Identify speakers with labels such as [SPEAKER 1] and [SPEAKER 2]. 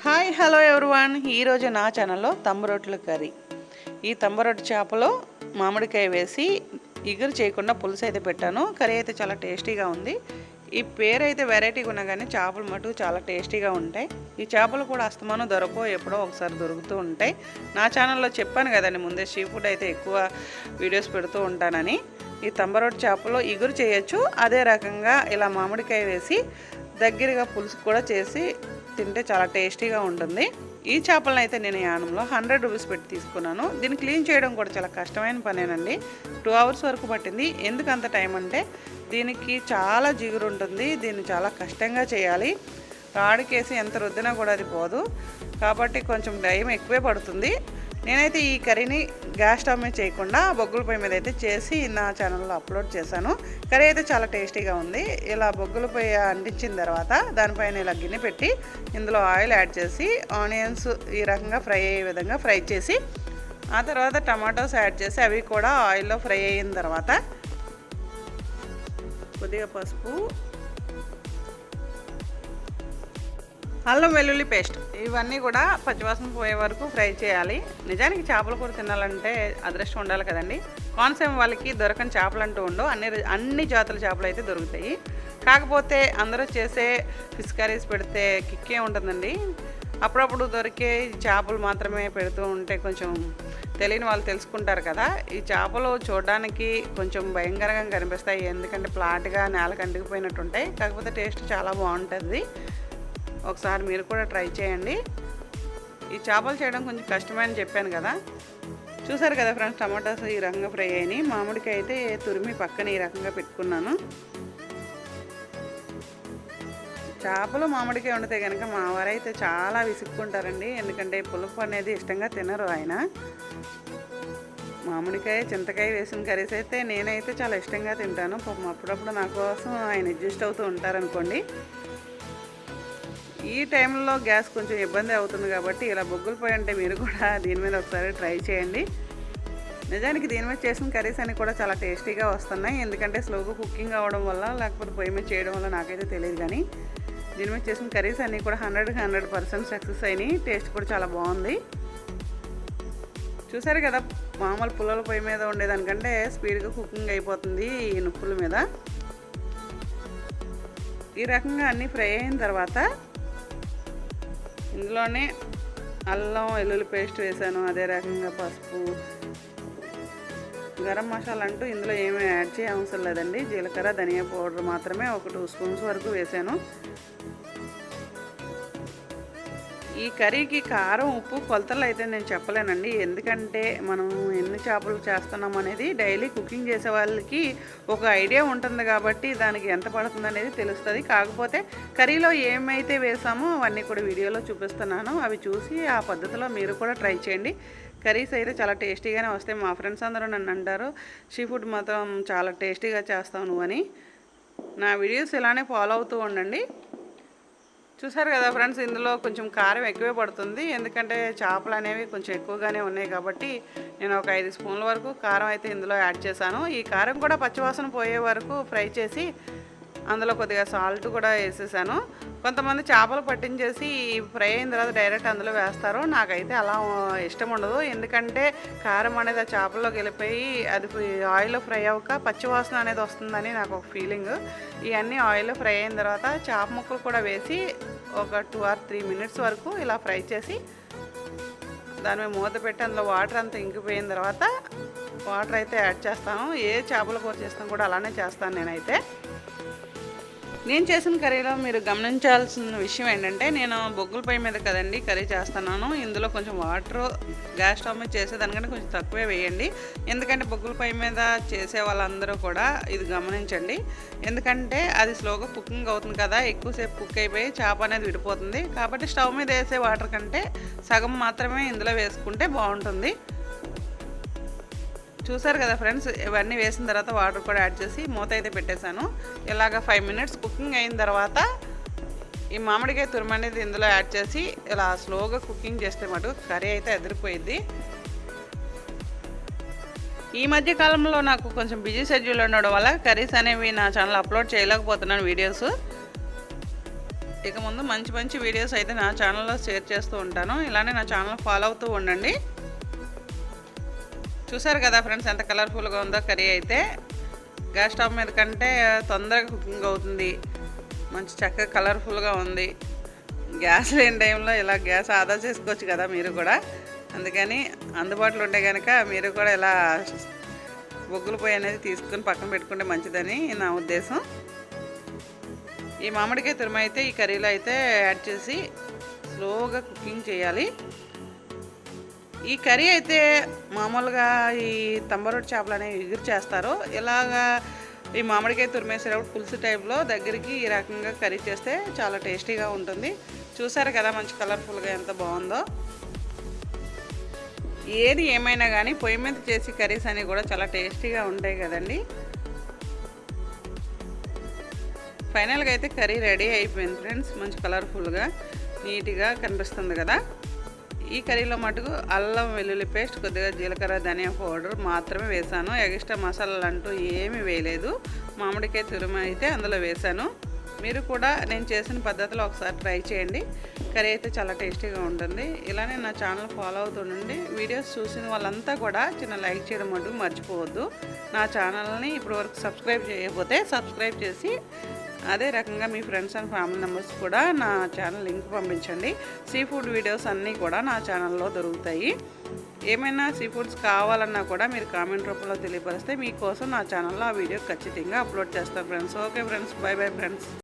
[SPEAKER 1] Hi hello everyone. ఈరోజు నా ఛానల్లో తంబరొట్ల కర్రీ. ఈ తంబరొట్టు చేపలో మామిడికాయ వేసి ఇగురు చేయకుండా పులుసు అయితే పెట్టాను. కర్రీ అయితే చాలా టేస్టీగా ఉంది. ఈ పేరు అయితే వెరైటీగా ఉన్నా కానీ చేపలు మటుకు చాలా టేస్టీగా ఉంటాయి. ఈ చేపలు కూడా అస్తమానం దొరకవు, ఎప్పుడో ఒకసారి దొరుకుతూ ఉంటాయి. నా ఛానల్లో చెప్పాను కదండి ముందే, సీ ఫుడ్ అయితే ఎక్కువ వీడియోస్ పెడుతూ ఉంటానని. ఈ తంబరొట్టు చేపలో ఇగురు చేయొచ్చు, అదే రకంగా ఇలా మామిడికాయ వేసి దగ్గరగా పులుసు కూడా చేసి తింటే చాలా టేస్టీగా ఉంటుంది. ఈ చేపలను అయితే నేను యానంలో 100 రూపీస్ పెట్టి తీసుకున్నాను. దీన్ని క్లీన్ చేయడం కూడా చాలా కష్టమైన పనేనండి. 2 అవర్స్ వరకు పట్టింది. ఎందుకు అంత టైం అంటే దీనికి చాలా జిగురు ఉంటుంది, దీన్ని చాలా కష్టంగా చేయాలి. రాడికేసి ఎంత రుద్దినా కూడా అది పోదు, కాబట్టి కొంచెం టైం ఎక్కువే పడుతుంది. నేనైతే ఈ కర్రీని గ్యాస్ స్టవ్ మీద చేయకుండా బొగ్గుల పొయ్యి మీద అయితే చేసి నా ఛానల్లో అప్లోడ్ చేశాను. కర్రీ అయితే చాలా టేస్టీగా ఉంది. ఇలా బొగ్గుల పొయ్యి అంటించిన తర్వాత దానిపైన ఇలా గిన్నె పెట్టి ఇందులో ఆయిల్ యాడ్ చేసి ఆనియన్స్ ఈ రకంగా ఫ్రై అయ్యే విధంగా ఫ్రై చేసి ఆ తర్వాత టమాటోస్ యాడ్ చేసి అవి కూడా ఆయిల్లో ఫ్రై అయిన తర్వాత కొద్దిగా పసుపు, అల్లం వెల్లుల్లి పేస్ట్ ఇవన్నీ కూడా పచ్చివాసన పోయే వరకు ఫ్రై చేయాలి. నిజానికి చేపల కూర తినాలంటే అదృష్టం ఉండాలి కదండి. కోనసీమ వాళ్ళకి దొరకని చేపలు అంటూ ఉండవు, అన్ని జాతుల చేపలు అయితే దొరుకుతాయి. కాకపోతే అందరూ చేసే ఫిష్ కర్రీస్ పెడితే కిక్కే ఉంటుందండి. అప్పుడప్పుడు దొరికే చేపలు మాత్రమే పెడుతూ ఉంటే కొంచెం తెలియని వాళ్ళు తెలుసుకుంటారు కదా. ఈ చేపలు చూడడానికి కొంచెం భయంకరంగా కనిపిస్తాయి, ఎందుకంటే ఫ్లాట్గా నేలకు అంటుకుపోయినట్టు ఉంటాయి. కాకపోతే టేస్ట్ చాలా బాగుంటుంది. ఒకసారి మీరు కూడా ట్రై చేయండి. ఈ చేపలు చేయడం కొంచెం కష్టమే అని చెప్పాను కదా. చూసారు కదా ఫ్రెండ్స్, టమాటాస్ ఈ రకంగా ఫ్రై అయినాయి. మామిడికాయ అయితే తురిమి పక్కన ఈ రకంగా పెట్టుకున్నాను. చేపలు మామిడికాయ వండితే కనుక మా వారైతే చాలా విసుక్కుంటారండి, ఎందుకంటే పులుపు అనేది ఇష్టంగా తినరు ఆయన. మామిడికాయ చింతకాయ వేసిన కర్రీస్ అయితే నేనైతే చాలా ఇష్టంగా తింటాను. పాపం అప్పుడప్పుడు నా కోసం ఆయన అడ్జస్ట్ అవుతూ ఉంటారనుకోండి. ఈ టైంలో గ్యాస్ కొంచెం ఇబ్బంది అవుతుంది కాబట్టి ఇలా బొగ్గులు పొయ్యి అంటే మీరు కూడా దీని మీద ఒకసారి ట్రై చేయండి. నిజానికి దీని మీద చేసిన కర్రీస్ అన్నీ కూడా చాలా టేస్టీగా వస్తున్నాయి. ఎందుకంటే స్లోగా కుకింగ్ అవ్వడం వల్ల లేకపోతే పొయ్యి మీద చేయడం వల్ల నాకైతే తెలియదు, కానీ దీని మీద చేసిన కర్రీస్ అన్నీ కూడా 100% సక్సెస్ అయినాయి. టేస్ట్ కూడా చాలా బాగుంది. చూసారు కదా, మామూలు పుల్లల పొయ్యి మీద ఉండేదానికంటే స్పీడ్గా కుకింగ్ అయిపోతుంది ఈ నుప్పుల మీద. ఈ రకంగా అన్నీ ఫ్రై అయిన తర్వాత ఇందులోనే అల్లం వెల్లుల్లి పేస్ట్ వేసాను, అదే రకంగా పసుపు, గరం మసాలా అంటూ ఇందులో ఏమీ యాడ్ చేయ అవసరం లేదండి. జీలకర్ర ధనియా పౌడర్ మాత్రమే ఒక 2 స్పూన్స్ వరకు వేసాను. ఈ కర్రీకి కారం ఉప్పు కొలతలు అయితే నేను చెప్పలేనండి, ఎందుకంటే మనం ఎన్ని చేపలు చేస్తున్నాం అనేది డైలీ కుకింగ్ చేసే వాళ్ళకి ఒక ఐడియా ఉంటుంది కాబట్టి దానికి ఎంత పడుతుంది అనేది తెలుస్తుంది. కాకపోతే కర్రీలో ఏమైతే వేసామో అవన్నీ కూడా వీడియోలో చూపిస్తున్నాను, అవి చూసి ఆ పద్ధతిలో మీరు కూడా ట్రై చేయండి. కర్రీస్ అయితే చాలా టేస్టీగానే వస్తాయి. మా ఫ్రెండ్స్ అందరూ నన్ను అంటారు, సీ ఫుడ్ మాత్రం చాలా టేస్టీగా చేస్తావు నువ్వు అని. నా వీడియోస్ ఇలానే ఫాలో అవుతూ ఉండండి. చూసారు కదా ఫ్రెండ్స్, ఇందులో కొంచెం కారం ఎక్కువే పడుతుంది, ఎందుకంటే చేపలు అనేవి కొంచెం ఎక్కువగానే ఉన్నాయి కాబట్టి నేను ఒక 5 స్పూన్ల వరకు కారం అయితే ఇందులో యాడ్ చేశాను. ఈ కారం కూడా పచ్చివాసన పోయే వరకు ఫ్రై చేసి అందులో కొద్దిగా సాల్ట్ కూడా వేసేసాను. కొంతమంది చేపలు పట్టించేసి ఫ్రై అయిన తర్వాత డైరెక్ట్ అందులో వేస్తారు. నాకైతే అలా ఇష్టం ఉండదు, ఎందుకంటే కారం అనేది ఆ చేపల్లోకి వెళ్ళిపోయి అది ఆయిల్లో ఫ్రై అవ్వక పచ్చివాసన అనేది వస్తుందని నాకు ఒక ఫీలింగ్. ఇవన్నీ ఆయిల్లో ఫ్రై అయిన తర్వాత చేప ముక్కలు కూడా వేసి ఒక 2 or 3 మినిట్స్ వరకు ఇలా ఫ్రై చేసి దాని మీద మూత పెట్టి అందులో వాటర్ అంతా ఇంకిపోయిన తర్వాత వాటర్ అయితే యాడ్ చేస్తాను. ఏ చేపల కూర చేస్తాను కూడా అలానే చేస్తాను నేనైతే. నేను చేసిన కర్రీలో మీరు గమనించాల్సిన విషయం ఏంటంటే, నేను బొగ్గుల పొయ్యి మీద కదండి కర్రీ చేస్తున్నాను. ఇందులో కొంచెం వాటర్ గ్యాస్ స్టవ్ మీద చేసేదానికంటే కొంచెం తక్కువే వేయండి, ఎందుకంటే బొగ్గుల పొయ్యి మీద చేసే వాళ్ళందరూ కూడా ఇది గమనించండి. ఎందుకంటే అది స్లోగా కుకింగ్ అవుతుంది కదా, ఎక్కువసేపు కుక్ అయిపోయి చేప అనేది విడిపోతుంది. కాబట్టి స్టవ్ మీద వేసే వాటర్ కంటే సగం మాత్రమే ఇందులో వేసుకుంటే బాగుంటుంది. చూసారు కదా ఫ్రెండ్స్, ఇవన్నీ వేసిన తర్వాత వాటర్ కూడా యాడ్ చేసి మూత అయితే పెట్టేశాను. ఇలాగ 5 మినిట్స్ కుకింగ్ అయిన తర్వాత ఈ మామిడికాయ తురుము అనేది ఇందులో యాడ్ చేసి ఇలా స్లోగా కుకింగ్ చేస్తే మటు కర్రీ అయితే అదిరిపోయింది. ఈ మధ్య కాలంలో నాకు కొంచెం బిజీ షెడ్యూల్ ఉండడం వల్ల కర్రీస్ అనేవి నా ఛానల్ అప్లోడ్ చేయలేకపోతున్నాను వీడియోస్. ఇక ముందు మంచి మంచి వీడియోస్ అయితే నా ఛానల్లో షేర్ చేస్తూ ఉంటాను. ఇలానే నా ఛానల్ ఫాలో అవుతూ ఉండండి. చూసారు కదా ఫ్రెండ్స్ ఎంత కలర్ఫుల్గా ఉందో కర్రీ అయితే. గ్యాస్ స్టవ్ మీద కంటే తొందరగా కుకింగ్ అవుతుంది. మంచి చక్కగా కలర్ఫుల్గా ఉంది. గ్యాస్ లేని టైంలో ఇలా గ్యాస్ ఆదా చేసుకోవచ్చు కదా మీరు కూడా. అందుకని అందుబాటులో ఉంటే కనుక మీరు కూడా ఇలా బొగ్గుల పొయ్యి అనేది తీసుకుని పక్కన పెట్టుకుంటే మంచిదని నా ఉద్దేశం. ఈ మామిడికాయ తురుము అయితే ఈ కర్రీలో అయితే యాడ్ చేసి స్లోగా కుకింగ్ చేయాలి. ఈ కర్రీ అయితే మామూలుగా ఈ తంబరొట్టి చేపలు అనేవి ఎగురు చేస్తారు. ఇలాగా ఈ మామిడికాయ తురిమేసేటప్పుడు పులుసు టైప్లో దగ్గరికి ఈ రకంగా కర్రీ చేస్తే చాలా టేస్టీగా ఉంటుంది. చూసారు కదా మంచి కలర్ఫుల్గా ఎంత బాగుందో. ఏది ఏమైనా కానీ పొయ్యి మీద చేసి కర్రీస్ అనేవి కూడా చాలా టేస్టీగా ఉంటాయి కదండి. ఫైనల్గా అయితే కర్రీ రెడీ అయిపోయింది ఫ్రెండ్స్. మంచి కలర్ఫుల్గా నీట్గా కనిపిస్తుంది కదా. ఈ కర్రీలో మటుకు అల్లం వెల్లుల్లి పేస్ట్, కొద్దిగా జీలకర్ర ధనియా పౌడర్ మాత్రమే వేసాను. ఎక్స్ట్రా మసాలాలు అంటూ ఏమీ వేయలేదు. మామిడికాయ తురుము అయితే అందులో వేసాను. మీరు కూడా నేను చేసిన పద్ధతిలో ఒకసారి ట్రై చేయండి. కర్రీ అయితే చాలా టేస్టీగా ఉంటుంది. ఇలానే నా ఛానల్ ఫాలో అవుతుండండి. వీడియోస్ చూసిన వాళ్ళంతా కూడా చిన్న లైక్ చేయడం మటుకు మర్చిపోవద్దు. నా ఛానల్ని ఇప్పటివరకు సబ్స్క్రైబ్ చేయకపోతే సబ్స్క్రైబ్ చేసి అదే రకంగా మీ ఫ్రెండ్స్ అండ్ ఫ్యామిలీ మెంబర్స్ కూడా నా ఛానల్ లింక్ పంపించండి. సీ ఫుడ్ వీడియోస్ అన్నీ కూడా నా ఛానల్లో దొరుకుతాయి. ఏమైనా సీ ఫుడ్స్ కావాలన్నా కూడా మీరు కామెంట్ రూపంలో తెలియపరిస్తే మీకోసం నా ఛానల్లో ఆ వీడియో ఖచ్చితంగా అప్లోడ్ చేస్తాను friends. Okay friends, by bye friends.